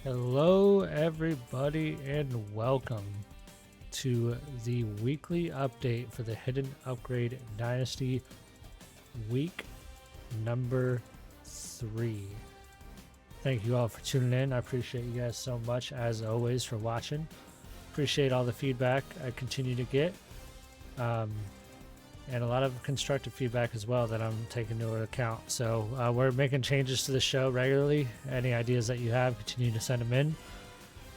Hello, everybody, and welcome to the weekly update for the Hidden Upgrade Dynasty week number 3. Thank you all for tuning in. I appreciate you guys so much, as always, for watching. Appreciate all the feedback I continue to get. And a lot of constructive feedback as well that I'm taking into account. So we're making changes to the show regularly. Any ideas that you have, continue to send them in.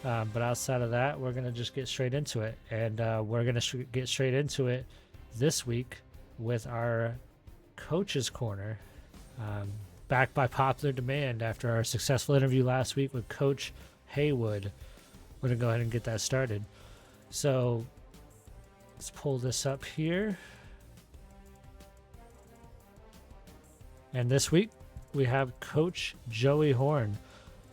But outside of that, we're going to just get straight into it. And we're going to get straight into it this week with our Coach's Corner, backed by popular demand after our successful interview last week with Coach Haywood. We're going to go ahead and get that started. So let's pull this up here. And this week, we have Coach Joey Horn.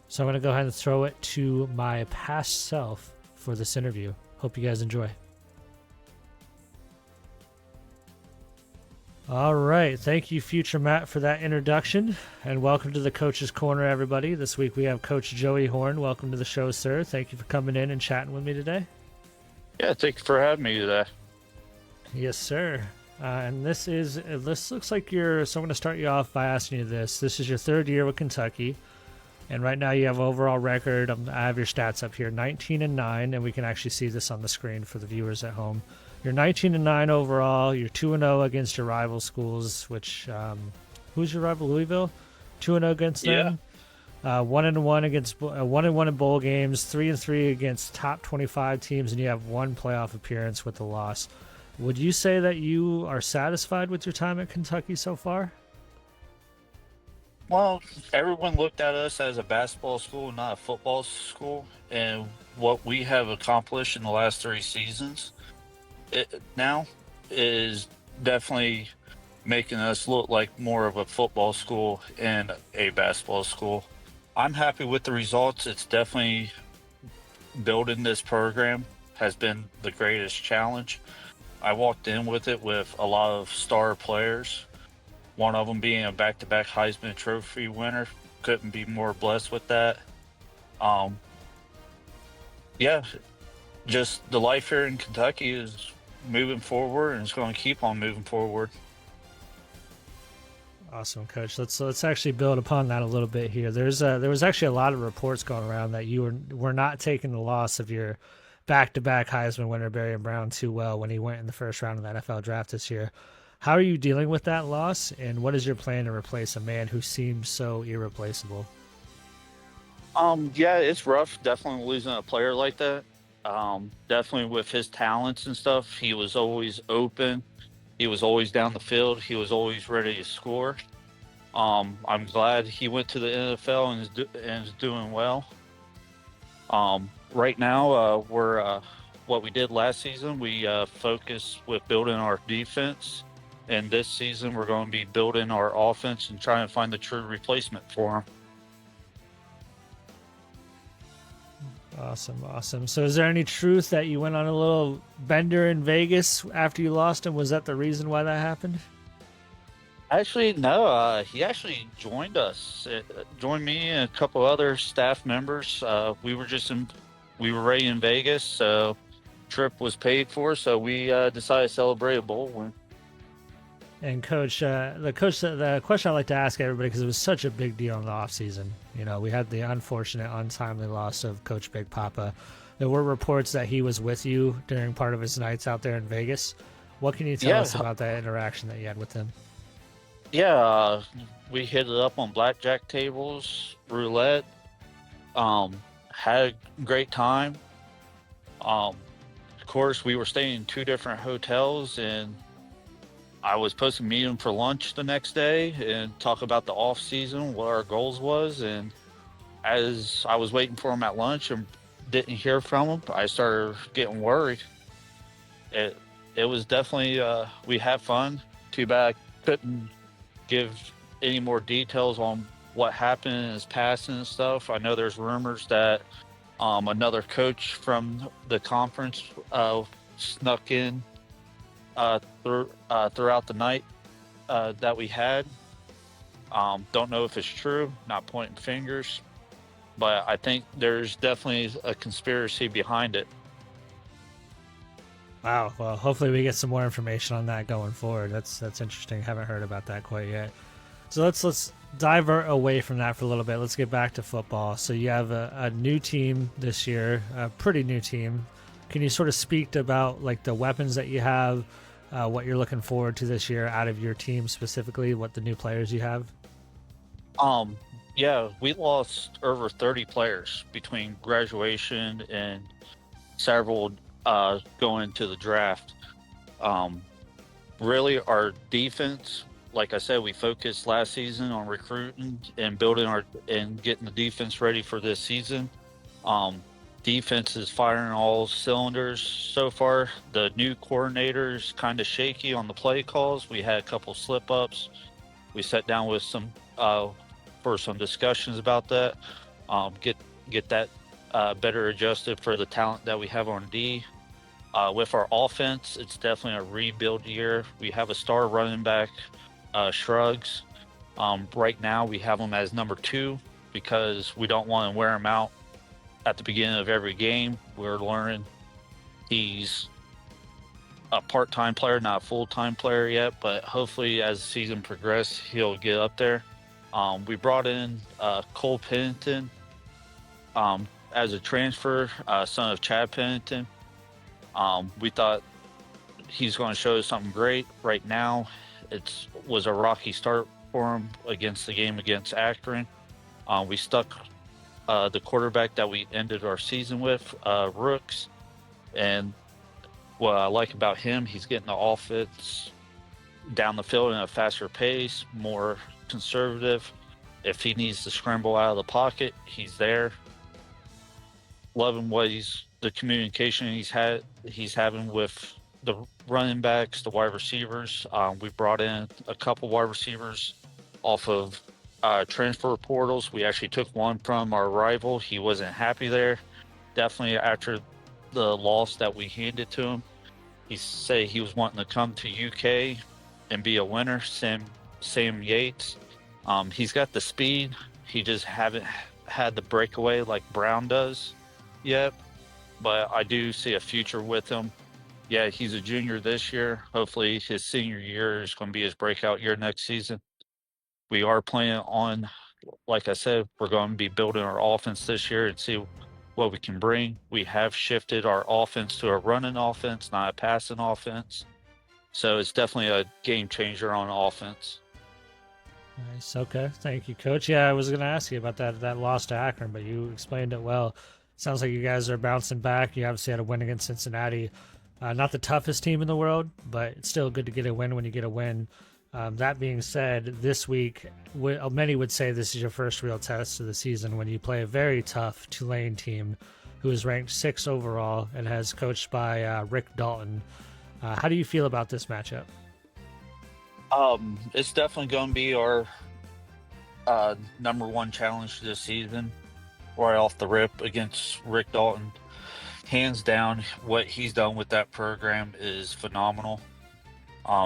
So I'm going to go ahead and throw it to my past self for this interview. Hope you guys enjoy. All right. Thank you, Future Matt, for that introduction. And welcome to the Coach's Corner, everybody. This week we have Coach Joey Horn. Welcome to the show, sir. Thank you for coming in and chatting with me today. Yeah, thank you for having me today. Yes, sir. And this looks like you're, so I'm going to start you off by asking you this. This is your third year with Kentucky. And right now you have overall record. I have your stats up here, 19-9, and we can actually see this on the screen for the viewers at home. You're 19-9 overall. You're 2-0 against your rival schools, which, who's your rival? Louisville? 2-0 against them. 1-1 against 1-1 in bowl games, 3-3 against top 25 teams, and you have one playoff appearance with a loss. Would you say that you are satisfied with your time at Kentucky so far? Well, everyone looked at us as a basketball school, not a football school, and what we have accomplished in the last 3 seasons now is definitely making us look like more of a football school and a basketball school. I'm happy with the results. It's definitely building this program has been the greatest challenge. I walked in with it with a lot of star players, one of them being a back-to-back Heisman Trophy winner. Couldn't be more blessed with that. Um, yeah, just the life here in Kentucky is moving forward, and it's going to keep on moving forward. Awesome, Coach. Let's actually build upon that a little bit here. There was actually a lot of reports going around that you were not taking the loss of your back-to-back Heisman winner Barry Brown too well when he went in the first round of the NFL draft this year. How are you dealing with that loss, and what is your plan to replace a man who seems so irreplaceable? Yeah, it's rough. Definitely losing a player like that. Definitely with his talents and stuff, he was always open. He was always down the field. He was always ready to score. I'm glad he went to the NFL and is doing well. Right now, we're what we did last season. We focused with building our defense, and this season we're going to be building our offense and trying to find the true replacement for him. Awesome. So is there any truth that you went on a little bender in Vegas after you lost him? Was that the reason why that happened? Actually, no. He actually joined us, joined me and a couple other staff members. We were ready in Vegas, so trip was paid for. So we decided to celebrate a bowl win. And the question I like to ask everybody, because it was such a big deal in the offseason. You know, we had the unfortunate, untimely loss of Coach Big Papa. There were reports that he was with you during part of his nights out there in Vegas. What can you tell us Yeah, about that interaction that you had with him? yeah. We hit it up on blackjack tables, roulette. Had a great time. Of course, we were staying in two different hotels, and I was supposed to meet him for lunch the next day and talk about the off season, what our goals was. And as I was waiting for him at lunch and didn't hear from him, I started getting worried. It it was definitely we had fun. Too bad I couldn't give any more details on what happened in his passing and stuff. I know there's rumors that another coach from the conference snuck in throughout the night that we had. Don't know if it's true. Not pointing fingers, but I think there's definitely a conspiracy behind it. Wow. Well, hopefully we get some more information on that going forward. That's interesting. Haven't heard about that quite yet. So let's divert away from that for a little bit. Let's get back to football. So you have a new team this year, a pretty new team. Can you sort of speak about like the weapons that you have, what you're looking forward to this year out of your team specifically, what the new players you have? Um, yeah, we lost over 30 players between graduation and several going to the draft. Um, Really, our defense, like I said, we focused last season on recruiting and building our and getting the defense ready for this season. Um, Defense is firing all cylinders so far. The new coordinator's kind of shaky on the play calls. We had a couple slip ups. We sat down with some for some discussions about that. Get that better adjusted for the talent that we have on D. With our offense, it's definitely a rebuild year. We have a star running back, Shrugs. Right now, we have him as number 2 because we don't want to wear him out at the beginning of every game. We're learning he's a part-time player, not a full-time player yet, but hopefully as the season progresses, he'll get up there. We brought in Cole Pennington as a transfer, son of Chad Pennington. We thought he's going to show us something great. Right now, it was a rocky start for him against the game against Akron. We stuck the quarterback that we ended our season with, Rooks, and what I like about him, he's getting the offense down the field in a faster pace, more conservative. If he needs to scramble out of the pocket, he's there. Loving what the communication he's having with the running backs, the wide receivers. We brought in a couple wide receivers off of transfer portals. We actually took one from our rival. He wasn't happy there. Definitely after the loss that we handed to him, he said he was wanting to come to UK and be a winner. Sam Yates. He's got the speed. He just haven't had the breakaway like Brown does yet, but I do see a future with him. Yeah, he's a junior this year. Hopefully, his senior year is going to be his breakout year next season. We are planning on, like I said, we're going to be building our offense this year and see what we can bring. We have shifted our offense to a running offense, not a passing offense. So it's definitely a game changer on offense. Nice. Okay. Thank you, Coach. Yeah, I was going to ask you about that loss to Akron, but you explained it well. Sounds like you guys are bouncing back. You obviously had a win against Cincinnati. Not the toughest team in the world, but it's still good to get a win when you get a win. That being said, this week, many would say this is your first real test of the season when you play a very tough Tulane team who is ranked 6th overall and has coached by Rick Dalton. How do you feel about this matchup? It's definitely going to be our number 1 challenge this season, right off the rip against Rick Dalton. Hands down, what he's done with that program is phenomenal.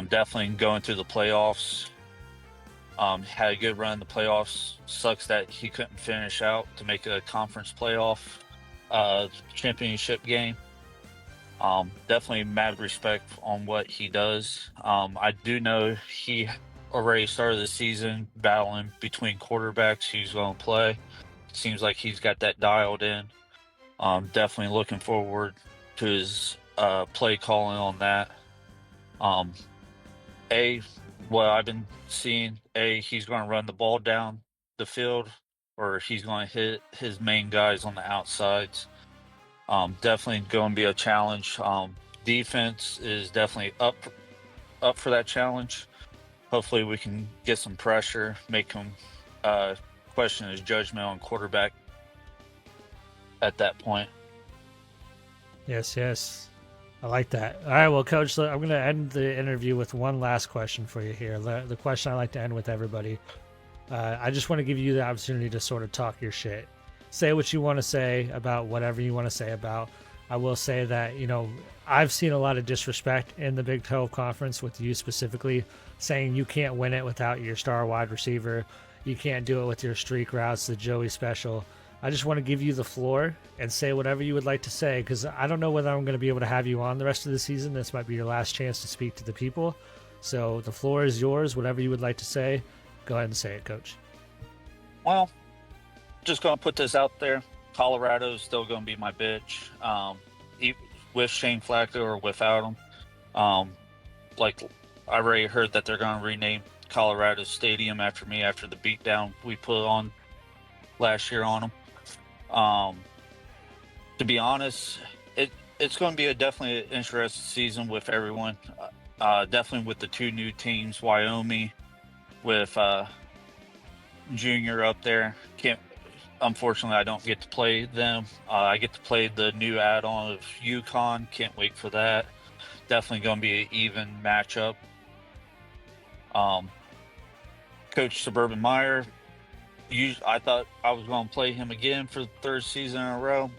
Definitely going through the playoffs. Had a good run in the playoffs. Sucks that he couldn't finish out to make a conference playoff championship game. Definitely mad respect on what he does. I do know he already started the season battling between quarterbacks who's going to play. Seems like he's got that dialed in. Definitely looking forward to his play calling on that. What I've been seeing, he's going to run the ball down the field, or he's going to hit his main guys on the outsides. Definitely going to be a challenge. Defense is definitely up for that challenge. Hopefully, we can get some pressure, make him question his judgment on quarterback at that point. Yes. I like that. All right, well, Coach, I'm going to end the interview with one last question for you here. The question I like to end with everybody. I just want to give you the opportunity to sort of talk your shit. Say what you want to say about whatever you want to say about. I will say that, I've seen a lot of disrespect in the Big 12 Conference with you specifically, saying you can't win it without your star wide receiver. You can't do it with your streak routes, the Joey special. I just want to give you the floor and say whatever you would like to say, because I don't know whether I'm going to be able to have you on the rest of the season. This might be your last chance to speak to the people. So the floor is yours. Whatever you would like to say, go ahead and say it, Coach. Well, just going to put this out there. Colorado's still going to be my bitch. With Shane Flacco or without him. Like, I already heard that they're going to rename Colorado Stadium after me after the beatdown we put on last year on them. To be honest, it's going to be definitely an interesting season with everyone. Definitely with the two new teams, Wyoming with Junior up there. Unfortunately, I don't get to play them. I get to play the new add-on of UConn. Can't wait for that. Definitely going to be an even matchup. Coach Suburban Meyer, I thought I was going to play him again for the third season in a row.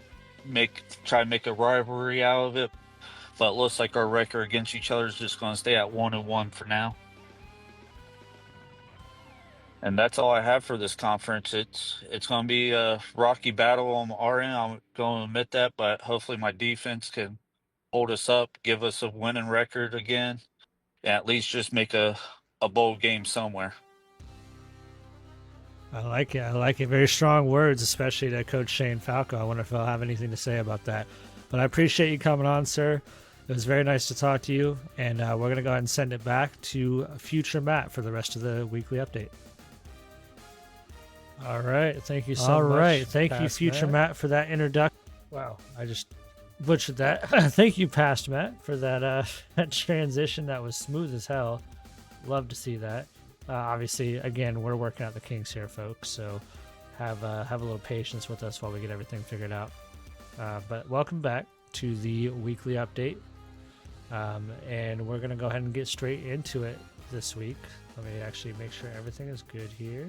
Try to make a rivalry out of it. But it looks like our record against each other is just going to stay at 1-1 for now. And that's all I have for this conference. It's going to be a rocky battle on our end. I'm going to admit that, but hopefully my defense can hold us up, give us a winning record again, and at least just make a bowl game somewhere. I like it. I like it. Very strong words, especially to Coach Shane Falco. I wonder if he'll have anything to say about that. But I appreciate you coming on, sir. It was very nice to talk to you, and we're going to go ahead and send it back to future Matt for the rest of the weekly update. All right. Thank you so much. All right. Thank you, future Matt, for that introduction. Wow. I just butchered that. Thank you, past Matt, for that that transition. That was smooth as hell. Love to see that. Obviously, again, we're working out the kinks here, folks. So have a little patience with us while we get everything figured out. But welcome back to the weekly update. And we're going to go ahead and get straight into it this week. Let me actually make sure everything is good here.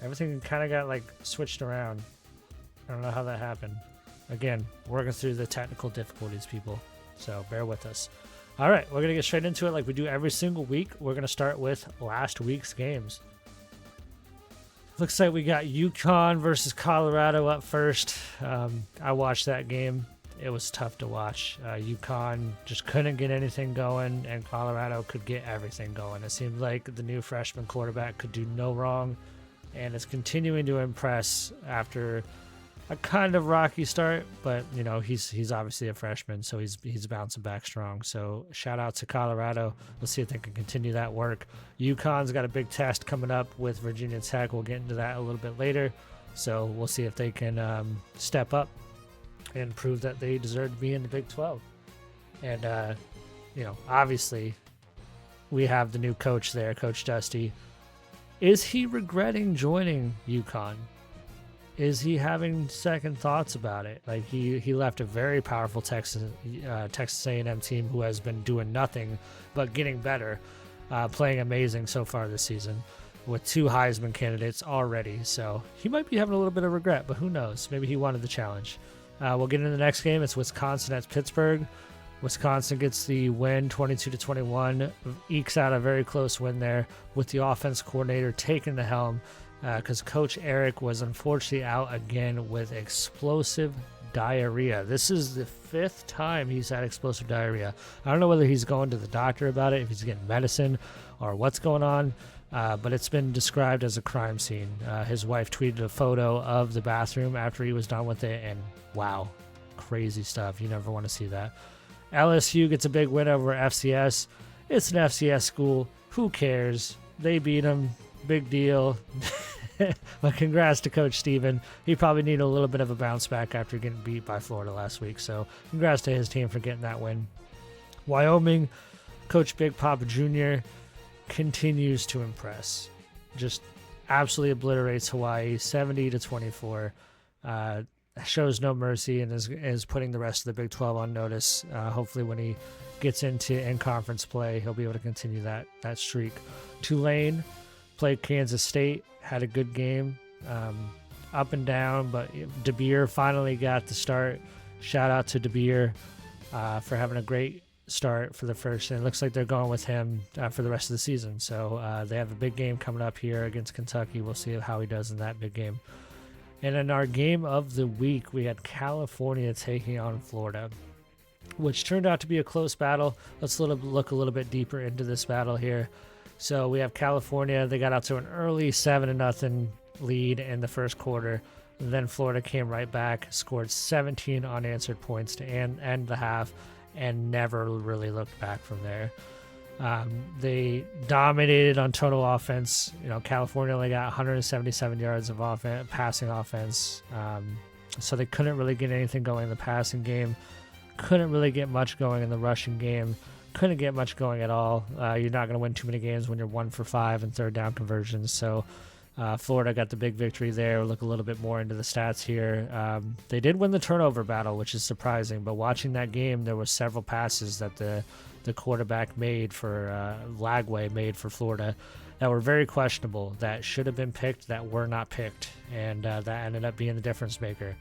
Everything kind of got like switched around. I don't know how that happened. Again, working through the technical difficulties, people. So bear with us. All right, we're going to get straight into it like we do every single week. We're going to start with last week's games. Looks like we got UConn versus Colorado up first. I watched that game. It was tough to watch. UConn just couldn't get anything going, and Colorado could get everything going. It seemed like the new freshman quarterback could do no wrong, and is continuing to impress after a kind of rocky start, but you know he's obviously a freshman, so he's bouncing back strong. So shout out to Colorado. We'll see if they can continue that work. UConn's got a big test coming up with Virginia Tech. We'll get into that a little bit later. So we'll see if they can step up and prove that they deserve to be in the Big 12. And obviously we have the new coach there, Coach Dusty. Is he regretting joining UConn? Is he having second thoughts about it? Like he left a very powerful Texas A&M team who has been doing nothing but getting better, playing amazing so far this season, with 2 Heisman candidates already. So he might be having a little bit of regret, but who knows? Maybe he wanted the challenge. We'll get into the next game. It's Wisconsin at Pittsburgh. Wisconsin gets the win, 22-21, ekes out a very close win there with the offense coordinator taking the helm because Coach Eric was unfortunately out again with explosive diarrhea. This is the 5th time he's had explosive diarrhea. I don't know whether he's going to the doctor about it, if he's getting medicine, or what's going on, but it's been described as a crime scene. His wife tweeted a photo of the bathroom after he was done with it, and wow, crazy stuff. You never want to see that. LSU gets a big win over FCS. It's an FCS school. Who cares? They beat them. Big deal. But congrats to Coach Steven. He probably needed a little bit of a bounce back after getting beat by Florida last week. So congrats to his team for getting that win. Wyoming, Coach Big Papa Jr. continues to impress. Just absolutely obliterates Hawaii 70-24. Shows no mercy and is putting the rest of the Big 12 on notice. Hopefully when he gets into in-conference play, he'll be able to continue that streak. Tulane played Kansas State, had a good game, up and down, but DeBeer finally got the start. Shout out to DeBeer for having a great start for the first, and it looks like they're going with him for the rest of the season. So they have a big game coming up here against Kentucky. We'll see how he does in that big game. And in our game of the week, we had California taking on Florida, which turned out to be a close battle. Let's look a little bit deeper into this battle here. So we have California. They got out to an early 7-0 lead in the first quarter. Then Florida came right back, scored 17 unanswered points to end the half, and never really looked back from there. They dominated on total offense. California only got 177 yards of passing offense. So they couldn't really get anything going in the passing game. Couldn't really get much going in the rushing game. Couldn't get much going at all. You're not going to win too many games when you're 1 for 5 in third down conversions. So Florida got the big victory there. We'll look a little bit more into the stats here. They did win the turnover battle, which is surprising. But watching that game, there were several passes that the quarterback made for Lagway made for Florida that were very questionable, that should have been picked, that were not picked, and that ended up being the difference maker.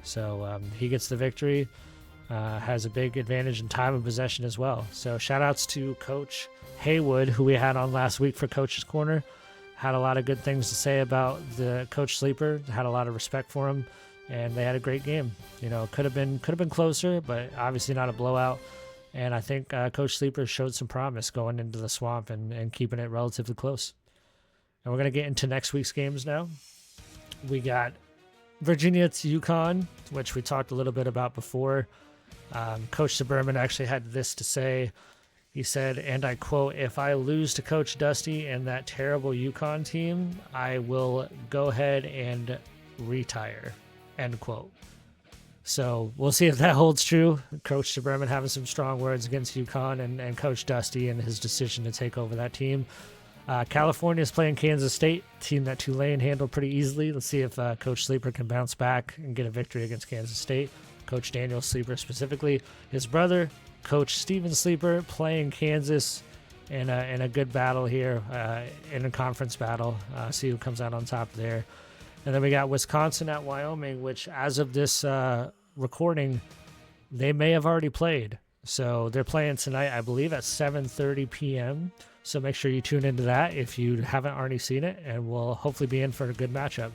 So he gets the victory. Has a big advantage in time of possession as well. So shout outs to Coach Haywood, who we had on last week for Coach's Corner. Had a lot of good things to say about the Coach Sleeper. Had a lot of respect for him, and they had a great game. Could have been closer, but obviously not a blowout. And I think Coach Sleeper showed some promise going into the swamp and keeping it relatively close. And we're going to get into next week's games now. We got Virginia to UConn, which we talked a little bit about before. Coach Suburban actually had this to say. He said, and I quote, "If I lose to Coach Dusty and that terrible UConn team, I will go ahead and retire," end quote. So we'll see if that holds true. Coach Suburban having some strong words against UConn and Coach Dusty and his decision to take over that team. California is playing Kansas State, team that Tulane handled pretty easily. Let's see if Coach Sleeper can bounce back and get a victory against Kansas State. Coach Daniel Sleeper specifically. His brother, Coach Steven Sleeper, playing Kansas in a good battle here, in a conference battle. See who comes out on top there. And then we got Wisconsin at Wyoming, which as of this recording, they may have already played. So they're playing tonight, I believe, at 7:30 p.m. So make sure you tune into that if you haven't already seen it, and we'll hopefully be in for a good matchup. And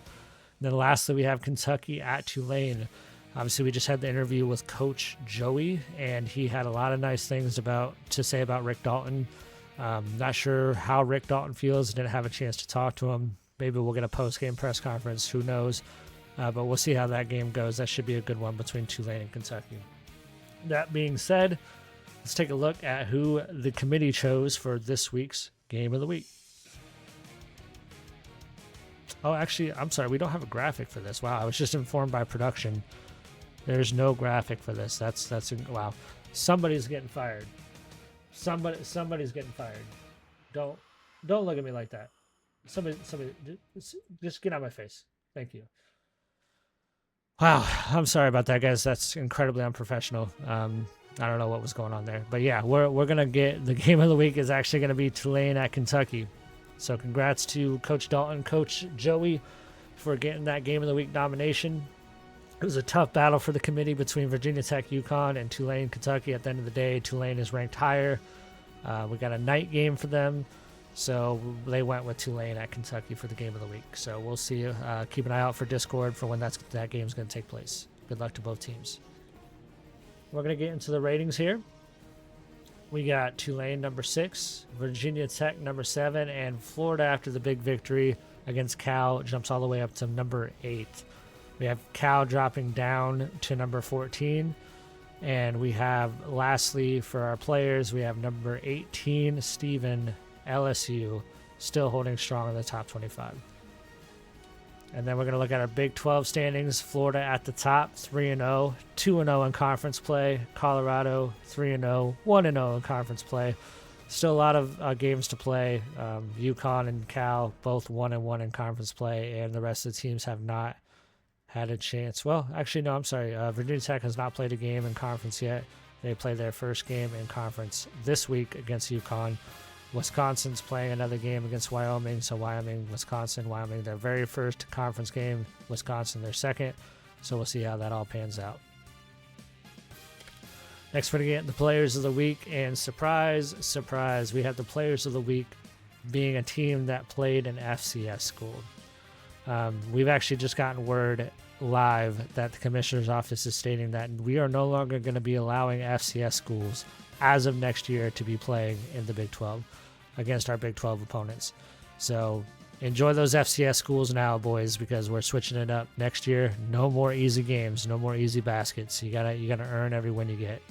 then lastly, we have Kentucky at Tulane. Obviously, we just had the interview with Coach Joey, and he had a lot of nice things to say about Rick Dalton. Not sure how Rick Dalton feels. Didn't have a chance to talk to him. Maybe we'll get a post-game press conference. Who knows? But we'll see how that game goes. That should be a good one between Tulane and Kentucky. That being said, let's take a look at who the committee chose for this week's Game of the Week. Oh, actually, I'm sorry. We don't have a graphic for this. Wow, I was just informed by production. There's no graphic for this. That's wow. Somebody's getting fired. Somebody's getting fired. Don't look at me like that. Somebody, just get out of my face. Thank you. Wow, I'm sorry about that, guys. That's incredibly unprofessional. I don't know what was going on there, but yeah, we're gonna get the Game of the Week is actually gonna be Tulane at Kentucky. So congrats to Coach Dalton, Coach Joey, for getting that Game of the Week nomination. It was a tough battle for the committee between Virginia Tech, UConn, and Tulane, Kentucky. At the end of the day, Tulane is ranked higher. We got a night game for them, so they went with Tulane at Kentucky for the Game of the Week. So we'll see. Keep an eye out for Discord for when that game's going to take place. Good luck to both teams. We're going to get into the ratings here. We got Tulane number 6, Virginia Tech number 7, and Florida after the big victory against Cal jumps all the way up to number 8. We have Cal dropping down to number 14. And we have, lastly, for our players, we have number 18, Stephen, LSU, still holding strong in the top 25. And then we're going to look at our Big 12 standings. Florida at the top, 3-0, 2-0 in conference play. Colorado, 3-0, 1-0 in conference play. Still a lot of games to play. UConn and Cal, both 1-1 in conference play, and the rest of the teams have not had a chance. Well, actually, no, I'm sorry. Virginia Tech has not played a game in conference yet. They played their first game in conference this week against UConn. Wisconsin's playing another game against Wyoming. So Wyoming, their very first conference game. Wisconsin, their second. So we'll see how that all pans out. Next, we're going to get the Players of the Week. And surprise, surprise, we have the Players of the Week being a team that played an FCS school. We've actually just gotten word live that the commissioner's office is stating that we are no longer going to be allowing FCS schools as of next year to be playing in the Big 12 against our Big 12 opponents. So enjoy those FCS schools now, boys, because we're switching it up next year. No more easy games, no more easy baskets. You gotta earn every win you get.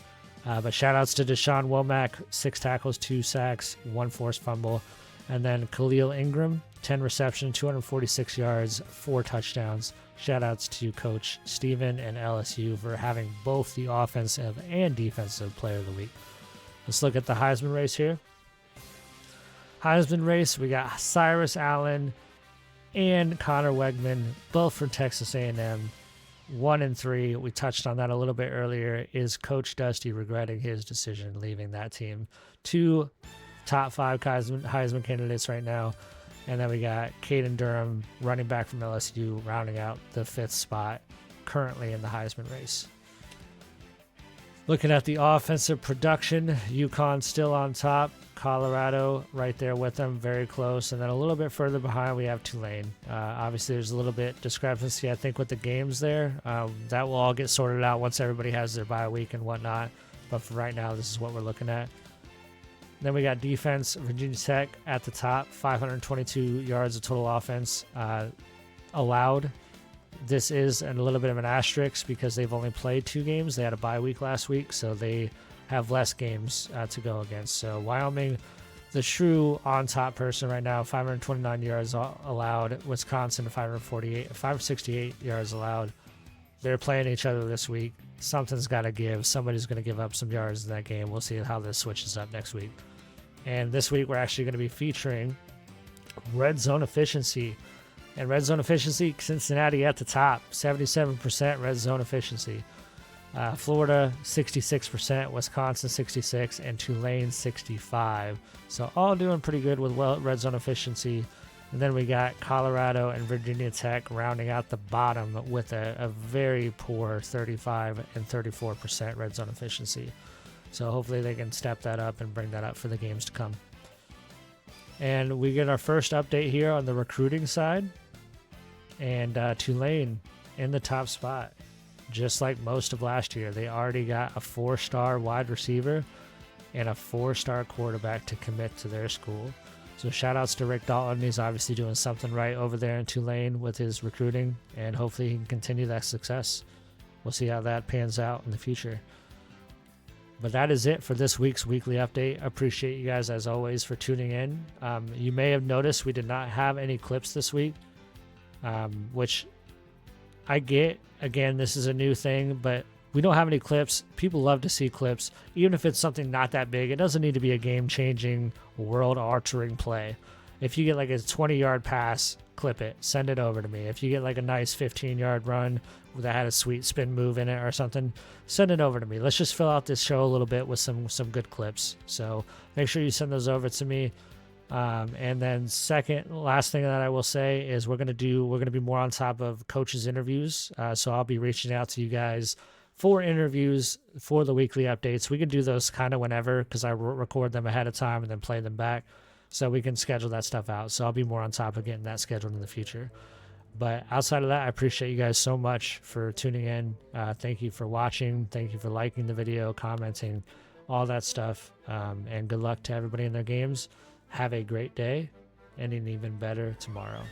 But shout outs to Deshaun Womack, 6 tackles, 2 sacks, 1 forced fumble. And then Khalil Ingram, 10 receptions, 246 yards, 4 touchdowns. Shout outs to Coach Steven and LSU for having both the offensive and defensive player of the week. Let's look at the Heisman race here. Heisman race, we got Cyrus Allen and Connor Wegman, both from Texas A&M. 1 and 3. We touched on that a little bit earlier. Is Coach Dusty regretting his decision leaving that team? 2 top 5 Heisman candidates right now. And then we got Caden Durham, running back from LSU, rounding out the 5th spot currently in the Heisman race. Looking at the offensive production, UConn still on top. Colorado right there with them, very close. And then a little bit further behind, we have Tulane. Obviously, there's a little bit discrepancy, I think, with the games there. That will all get sorted out once everybody has their bye week and whatnot. But for right now, this is what we're looking at. Then we got defense, Virginia Tech at the top, 522 yards of total offense allowed. This is a little bit of an asterisk because they've only played 2 games. They had a bye week last week, so they have less games to go against. So Wyoming, the true on-top person right now, 529 yards allowed. Wisconsin, 568 yards allowed. They're playing each other this week. Something's got to give. Somebody's going to give up some yards in that game. We'll see how this switches up next week. And this week, we're actually going to be featuring red zone efficiency. And red zone efficiency, Cincinnati at the top, 77% red zone efficiency. Florida, 66%, Wisconsin, 66%, and Tulane, 65%. So all doing pretty good with red zone efficiency. And then we got Colorado and Virginia Tech rounding out the bottom with a very poor 35 and 34% red zone efficiency. So hopefully they can step that up and bring that up for the games to come. And we get our first update here on the recruiting side. And Tulane in the top spot. Just like most of last year, they already got a 4-star wide receiver and a 4-star quarterback to commit to their school. So shout outs to Rick Dalton. He's obviously doing something right over there in Tulane with his recruiting, and hopefully he can continue that success. We'll see how that pans out in the future. But that is it for this week's weekly update. I appreciate you guys, as always, for tuning in. You may have noticed we did not have any clips this week, which I get. Again, this is a new thing, but we don't have any clips. People love to see clips, even if it's something not that big. It doesn't need to be a game-changing, world-altering play. If you get like a 20-yard pass, clip it. Send it over to me. If you get like a nice 15-yard run that had a sweet spin move in it or something, send it over to me. Let's just fill out this show a little bit with some good clips. So make sure you send those over to me. And then last thing that I will say is we're going to be more on top of coaches' interviews. So I'll be reaching out to you guys for interviews for the weekly updates. We can do those kind of whenever, because I record them ahead of time and then play them back. So we can schedule that stuff out. So I'll be more on top of getting that scheduled in the future. But outside of that, I appreciate you guys so much for tuning in. Thank you for watching. Thank you for liking the video, commenting, all that stuff. And good luck to everybody in their games. Have a great day and an even better tomorrow.